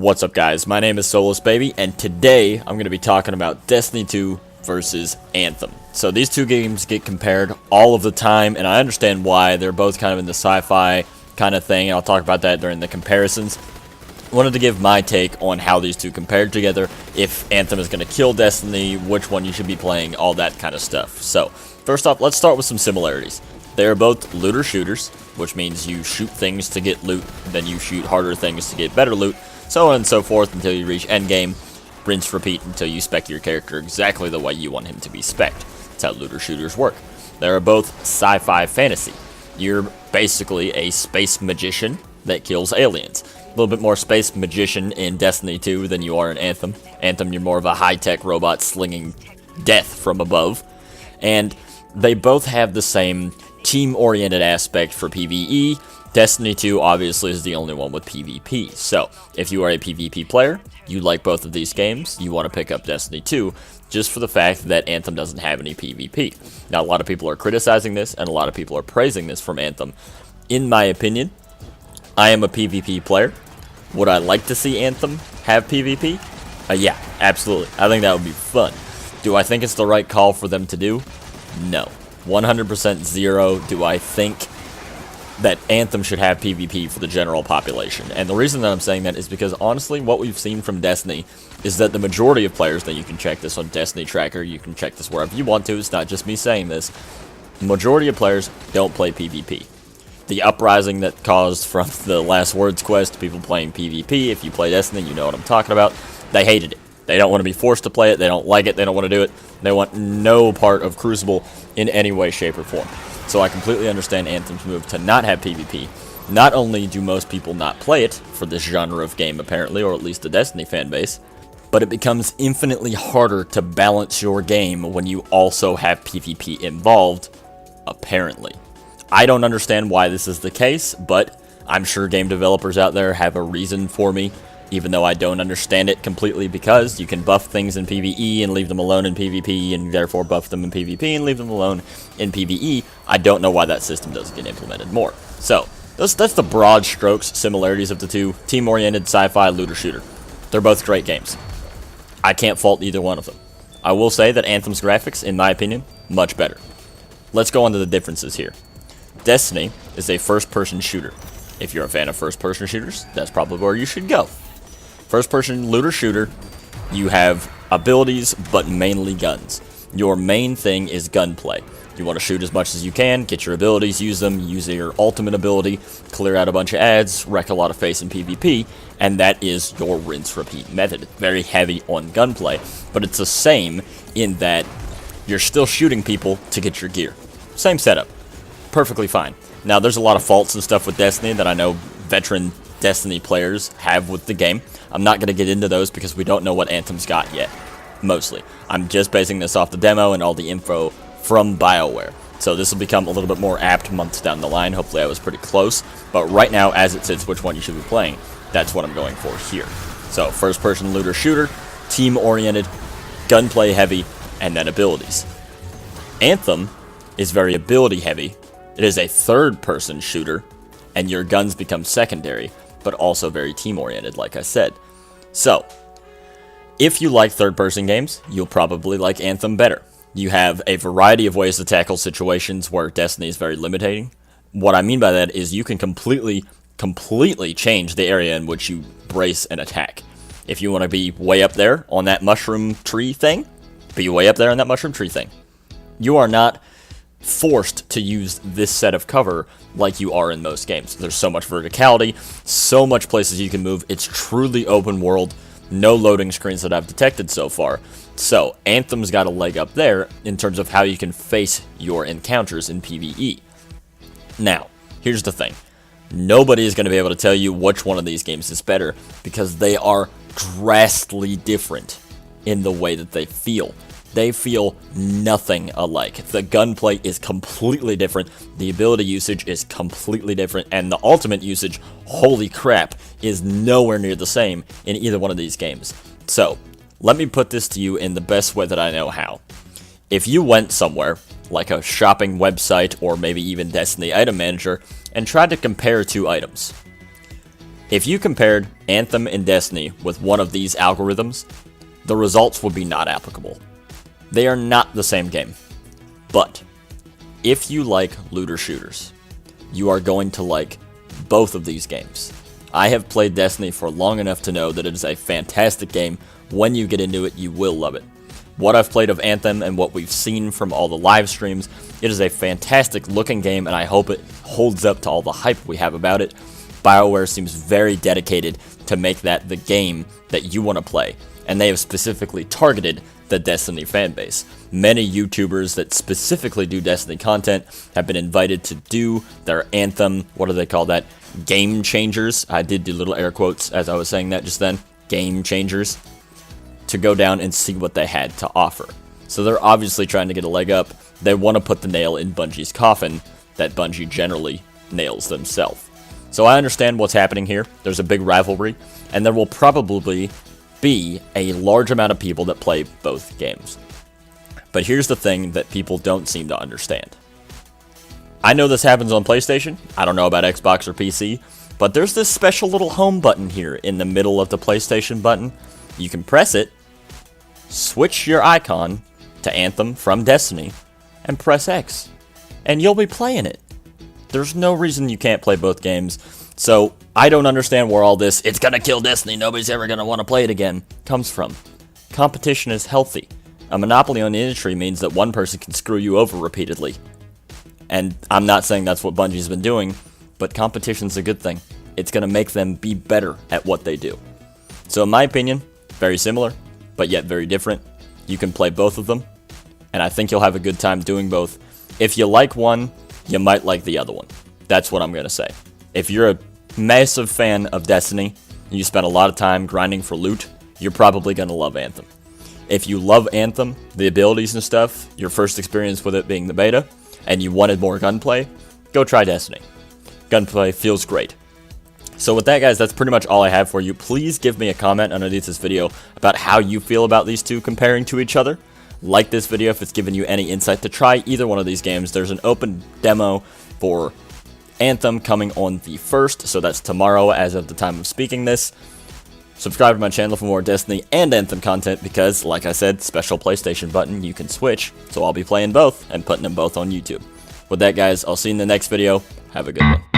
What's up, guys? My name is Solus Baby, and today I'm going to be talking about Destiny 2 versus Anthem. So these two games get compared all of the time, and I understand why. They're both kind of in the sci-fi kind of thing, and I'll talk about that during the comparisons. I wanted to give my take on how these two compared together, if Anthem is going to kill Destiny, which one you should be playing, all that kind of stuff. So, first off, let's start with some similarities. They are both looter shooters, which means you shoot things to get loot, then you shoot harder things to get better loot, so on and so forth until you reach endgame, rinse, repeat until you spec your character exactly the way you want him to be spec'd. That's how looter shooters work. They are both sci-fi fantasy. You're basically a space magician that kills aliens. A little bit more space magician in Destiny 2 than you are in Anthem. Anthem, you're more of a high-tech robot slinging death from above. And they both have the same team-oriented aspect for PvE. Destiny 2 obviously is the only one with PvP. So, if you are a PvP player, you like both of these games, you want to pick up Destiny 2, just for the fact that Anthem doesn't have any PvP. Now, a lot of people are criticizing this, and a lot of people are praising this from Anthem. In my opinion, I am a PvP player. Would I like to see Anthem have PvP? Yeah, absolutely. I think that would be fun. Do I think it's the right call for them to do? No. 100% zero do I think that Anthem should have PvP for the general population. And the reason that I'm saying that is because, honestly, what we've seen from Destiny is that the majority of players, that you can check this on Destiny Tracker, you can check this wherever you want to, it's not just me saying this, the majority of players don't play PvP. The uprising that caused from the Last Words quest, people playing PvP, if you play Destiny, you know what I'm talking about, they hated it. They don't want to be forced to play it, they don't like it, they don't want to do it, they want no part of Crucible in any way, shape, or form. So I completely understand Anthem's move to not have PvP. Not only do most people not play it, for this genre of game apparently, or at least the Destiny fanbase, but it becomes infinitely harder to balance your game when you also have PvP involved, apparently. I don't understand why this is the case, but I'm sure game developers out there have a reason for me, even though I don't understand it completely, because you can buff things in PvE and leave them alone in PvP, and therefore buff them in PvP and leave them alone in PvE. I don't know why that system doesn't get implemented more. So, that's the broad strokes similarities of the two. Team-oriented, sci-fi, looter shooter. They're both great games. I can't fault either one of them. I will say that Anthem's graphics, in my opinion, much better. Let's go on to the differences here. Destiny is a first-person shooter. If you're a fan of first-person shooters, that's probably where you should go. First-person looter shooter, you have abilities, but mainly guns. Your main thing is gunplay. You want to shoot as much as you can, get your abilities, use them, use your ultimate ability, clear out a bunch of ads, wreck a lot of face in PvP, and that is your rinse-repeat method. Very heavy on gunplay, but it's the same in that you're still shooting people to get your gear. Same setup. Perfectly fine. Now, there's a lot of faults and stuff with Destiny that I know veteran Destiny players have with the game. I'm not going to get into those because we don't know what Anthem's got yet, mostly. I'm just basing this off the demo and all the info from BioWare. So this will become a little bit more apt months down the line. Hopefully I was pretty close. But right now, as it sits, which one you should be playing, that's what I'm going for here. So, first-person looter shooter, team-oriented, gunplay heavy, and then abilities. Anthem is very ability heavy. It is a third-person shooter, and your guns become secondary, but also very team-oriented, like I said. So, if you like third-person games, you'll probably like Anthem better. You have a variety of ways to tackle situations where Destiny is very limiting. What I mean by that is you can completely change the area in which you brace an attack. If you want to be way up there on that mushroom tree thing, be way up there on that mushroom tree thing. You are not forced to use this set of cover like you are in most games. There's so much verticality, so much places you can move. It's truly open world, no loading screens that I've detected so far. So, Anthem's got a leg up there in terms of how you can face your encounters in PvE. Now, here's the thing. Nobody is going to be able to tell you which one of these games is better because they are drastically different in the way that they feel. They feel nothing alike. The gunplay is completely different, the ability usage is completely different, and the ultimate usage, holy crap, is nowhere near the same in either one of these games. So, let me put this to you in the best way that I know how. If you went somewhere, like a shopping website or maybe even Destiny Item Manager, and tried to compare two items, If you compared Anthem and Destiny with one of these algorithms, the results would be not applicable. They are not the same game. But if you like looter shooters, you are going to like both of these games. I have played Destiny for long enough to know that it is a fantastic game. When you get into it, you will love it. What I've played of Anthem and what we've seen from all the live streams, it is a fantastic looking game, and I hope it holds up to all the hype we have about it. BioWare seems very dedicated to make that the game that you want to play, and they have specifically targeted the Destiny fanbase. Many YouTubers that specifically do Destiny content have been invited to do their Anthem, what do they call that? Game changers. I did do little air quotes as I was saying that just then. Game changers. To go down and see what they had to offer. So they're obviously trying to get a leg up. They want to put the nail in Bungie's coffin that Bungie generally nails themselves. So I understand what's happening here. There's a big rivalry, and there will probably be a large amount of people that play both games. But here's the thing that people don't seem to understand. I know this happens on PlayStation. I don't know about Xbox or PC, but there's this special little home button here in the middle of the PlayStation button. You can press it, switch your icon to Anthem from Destiny, and press X, and you'll be playing it. There's no reason you can't play both games, so I don't understand where all this, it's gonna kill Destiny, nobody's ever gonna want to play it again, comes from. Competition is healthy. A monopoly on the industry means that one person can screw you over repeatedly. And I'm not saying that's what Bungie's been doing, but competition's a good thing. It's gonna make them be better at what they do. So in my opinion, very similar, but yet very different. You can play both of them, and I think you'll have a good time doing both. If you like one, you might like the other one. That's what I'm going to say. If you're a massive fan of Destiny, and you spend a lot of time grinding for loot, you're probably going to love Anthem. If you love Anthem, the abilities and stuff, your first experience with it being the beta, and you wanted more gunplay, go try Destiny. Gunplay feels great. So with that, guys, that's pretty much all I have for you. Please give me a comment underneath this video about how you feel about these two comparing to each other. Like this video if it's given you any insight to try either one of these games. There's an open demo for Anthem coming on the 1st, so that's tomorrow as of the time of speaking this. Subscribe to my channel for more Destiny and Anthem content because, like I said, special PlayStation button, you can switch. So I'll be playing both and putting them both on YouTube. With that, guys, I'll see you in the next video. Have a good one.